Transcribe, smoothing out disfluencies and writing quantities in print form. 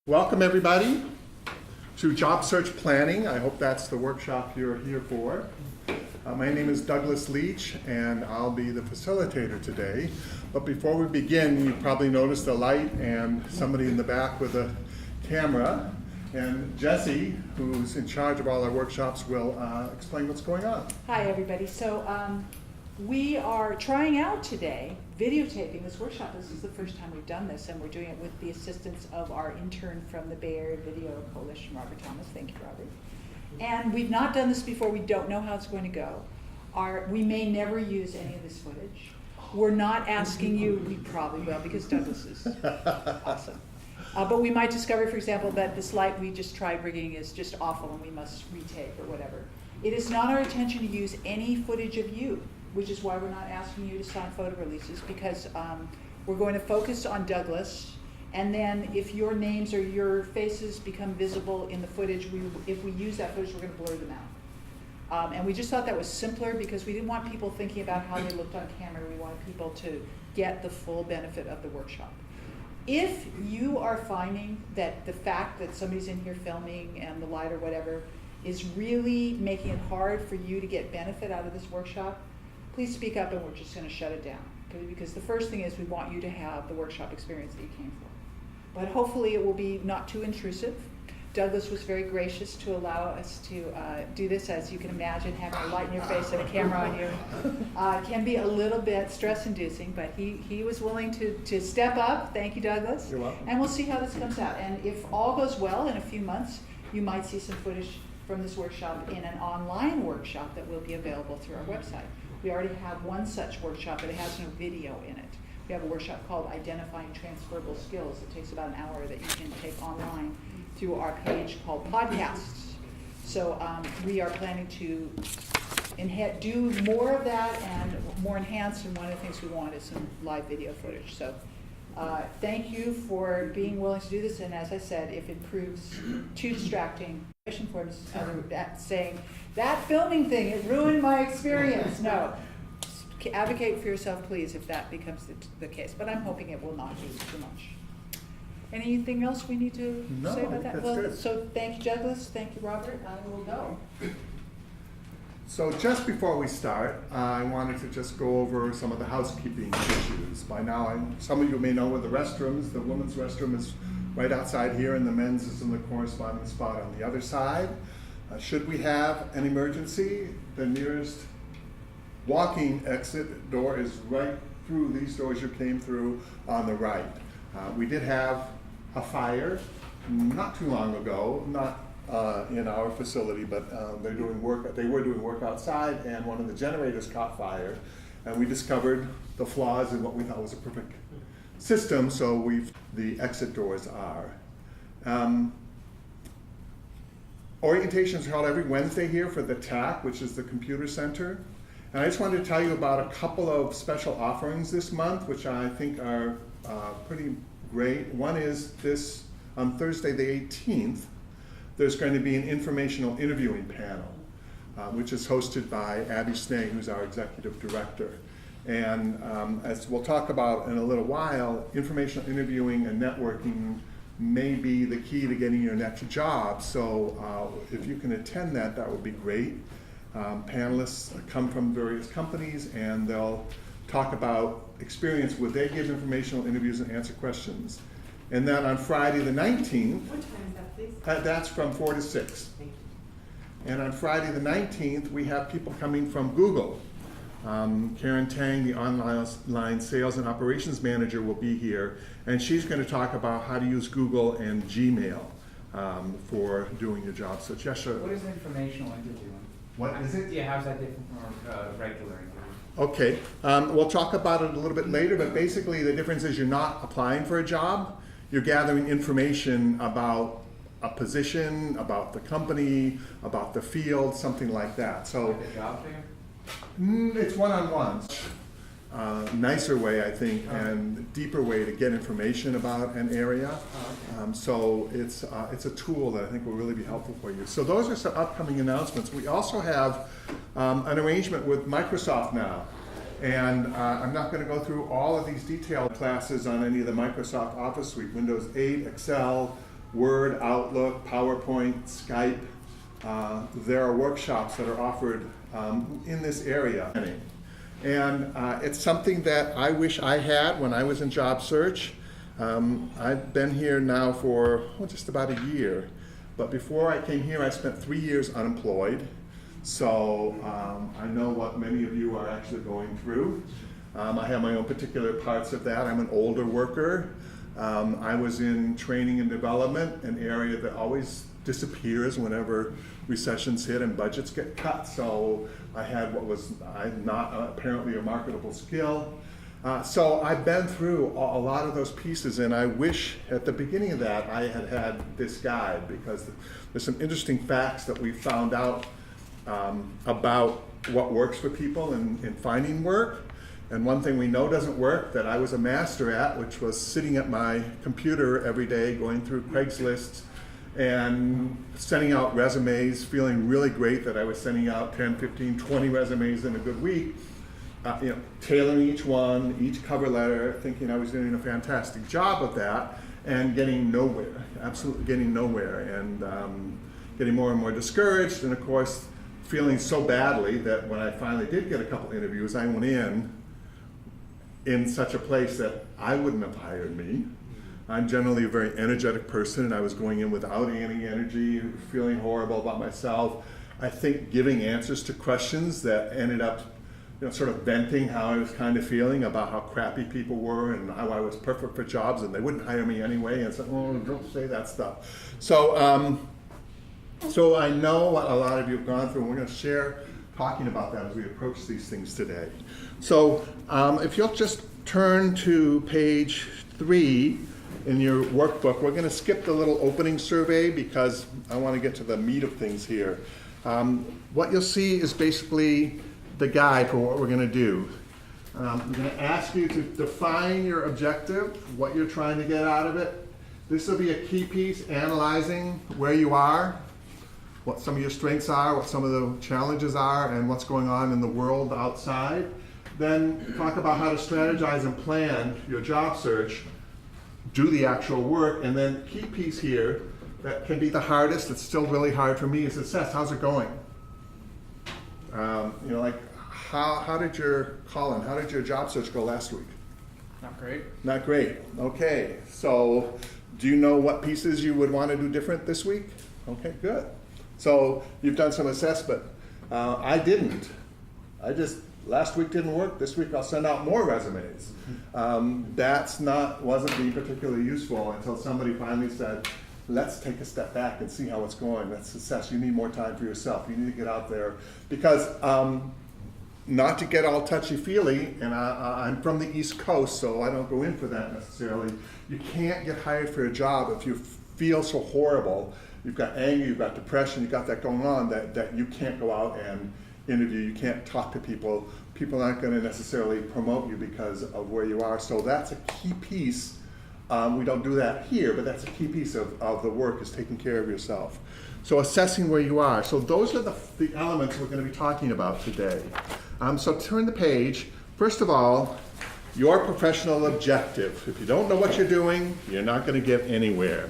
Welcome everybody to Job Search Planning. I hope that's the workshop you're here for. My name is Douglas Leach and I'll be the facilitator today. But before we begin, you probably noticed a light and somebody in the back with a camera. And Jessie, who's in charge of all our workshops, will explain what's going on. Hi everybody. So we are trying out today videotaping this workshop. This is the first time we've done this, and we're doing it with the assistance of our intern from the Bay Area Video Coalition, Robert Thomas. Thank you, Robert. And we've not done this before. We don't know how it's going to go. We may never use any of this footage. We're not asking you. We probably will, because Douglas is awesome. But we might discover, for example, that this light we just tried rigging is just awful and we must retake or whatever. It is not our intention to use any footage of you, which is why we're not asking you to sign photo releases, because we're going to focus on Douglas, and then if your names or your faces become visible in the footage, if we use that footage, we're going to blur them out. And we just thought that was simpler because we didn't want people thinking about how they looked on camera. We wanted people to get the full benefit of the workshop. If you are finding that the fact that somebody's in here filming and the light or whatever is really making it hard for you to get benefit out of this workshop, please speak up and we're just going to shut it down. Okay? Because the first thing is we want you to have the workshop experience that you came for. But hopefully it will be not too intrusive. Douglas was very gracious to allow us to do this. As you can imagine, having a light in your face and a camera on you can be a little bit stress-inducing, but he was willing to step up. Thank you, Douglas. You're welcome. And we'll see how this comes out. And if all goes well, in a few months, you might see some footage from this workshop in an online workshop that will be available through our website. We already have one such workshop, but it has no video in it. We have a workshop called Identifying Transferable Skills. It takes about an hour that you can take online through our page called Podcasts. So we are planning to do more of that and more enhanced, and one of the things we want is some live video footage. So thank you for being willing to do this, and as I said, if it proves too distracting, for that saying, that filming thing, it ruined my experience. No, advocate for yourself, please, if that becomes the case. But I'm hoping it will not be too much. Anything else we need to say about that? Well, good. So thank you, Douglas. Thank you, Robert. I will go. So just before we start, I wanted to just go over some of the housekeeping issues. By now, some of you may know where the restrooms, the women's restroom is right outside here, and the men's is in the corresponding spot on the other side. Should we have an emergency, the nearest walking exit door is right through these doors you came through on the right. We did have a fire not too long ago, not in our facility, but they were doing work outside, and one of the generators caught fire, and we discovered the flaws in what we thought was a perfect system, so the exit doors are. Orientations are held every Wednesday here for the TAC, which is the computer center. And I just wanted to tell you about a couple of special offerings this month, which I think are pretty great. One is this, on Thursday the 18th, there's going to be an informational interviewing panel, which is hosted by Abby Snay, who's our executive director. And as we'll talk about in a little while, informational interviewing and networking may be the key to getting your next job. So if you can attend that, that would be great. Panelists come from various companies, and they'll talk about experience where they give informational interviews and answer questions. And then on Friday the 19th, what time is that, please? That's from 4 to 6. Thank you. And on Friday the 19th, we have people coming from Google. Karen Tang, the online sales and operations manager, will be here, and she's going to talk about how to use Google and Gmail for doing your job. So Jessica, What is informational interviewing? what is it? Yeah, how's that different from regular interview? Okay, we'll talk about it a little bit later, but basically the difference is you're not applying for a job, you're gathering information about a position, about the company, about the field, something like that. So Like a job fair? it's one-on-one. Nicer way, I think, and deeper way to get information about an area. So it's a tool that I think will really be helpful for you. So those are some upcoming announcements. We also have an arrangement with Microsoft now. And I'm not going to go through all of these detailed classes on any of the Microsoft Office Suite, Windows 8, Excel, Word, Outlook, PowerPoint, Skype. There are workshops that are offered in this area. And it's something that I wish I had when I was in job search. I've been here now for just about a year. But before I came here, I spent 3 years unemployed. So I know what many of you are actually going through. I have my own particular parts of that. I'm an older worker. I was in training and development, an area that always disappears whenever recessions hit and budgets get cut. So I had what was not apparently a marketable skill. So I've been through a lot of those pieces, and I wish at the beginning of that I had had this guide, because there's some interesting facts that we found out about what works for people in finding work. And one thing we know doesn't work that I was a master at, which was sitting at my computer every day going through Craigslist and sending out resumes, feeling really great that I was sending out 10, 15, 20 resumes in a good week, tailoring each one, each cover letter, thinking I was doing a fantastic job of that, and getting nowhere, absolutely getting nowhere, and getting more and more discouraged, and of course feeling so badly that when I finally did get a couple interviews, I went in such a place that I wouldn't have hired me. I'm generally a very energetic person, and I was going in without any energy, feeling horrible about myself. I think giving answers to questions that ended up sort of venting how I was kind of feeling about how crappy people were and how I was perfect for jobs and they wouldn't hire me anyway, and said, oh, don't say that stuff. So, so I know what a lot of you have gone through, and we're going to share talking about that as we approach these things today. So if you'll just turn to page 3 in your workbook, we're going to skip the little opening survey because I want to get to the meat of things here. What you'll see is basically the guide for what we're going to do. I'm going to ask you to define your objective, what you're trying to get out of it. This will be a key piece, analyzing where you are, what some of your strengths are, what some of the challenges are, and what's going on in the world outside. Then talk about how to strategize and plan your job search, do the actual work, and then key piece here that can be the hardest, it's still really hard for me, is assess how's it going. How did your job search go last week? Not great. Not great. Okay, so do you know what pieces you would want to do different this week? Okay, good. So you've done some assessment. I didn't. Last week didn't work. This week I'll send out more resumes. Wasn't being particularly useful until somebody finally said, let's take a step back and see how it's going. Let's assess. You need more time for yourself. You need to get out there. Because not to get all touchy-feely, and I'm from the East Coast, so I don't go in for that necessarily. You can't get hired for a job if you feel so horrible. You've got anger, you've got depression, you've got that going on that you can't go out and interview, you can't talk to people. People aren't going to necessarily promote you because of where you are. So that's a key piece. We don't do that here, but that's a key piece of the work, is taking care of yourself. So assessing where you are. So those are the elements we're going to be talking about today. So turn the page. First of all, your professional objective. If you don't know what you're doing, you're not going to get anywhere.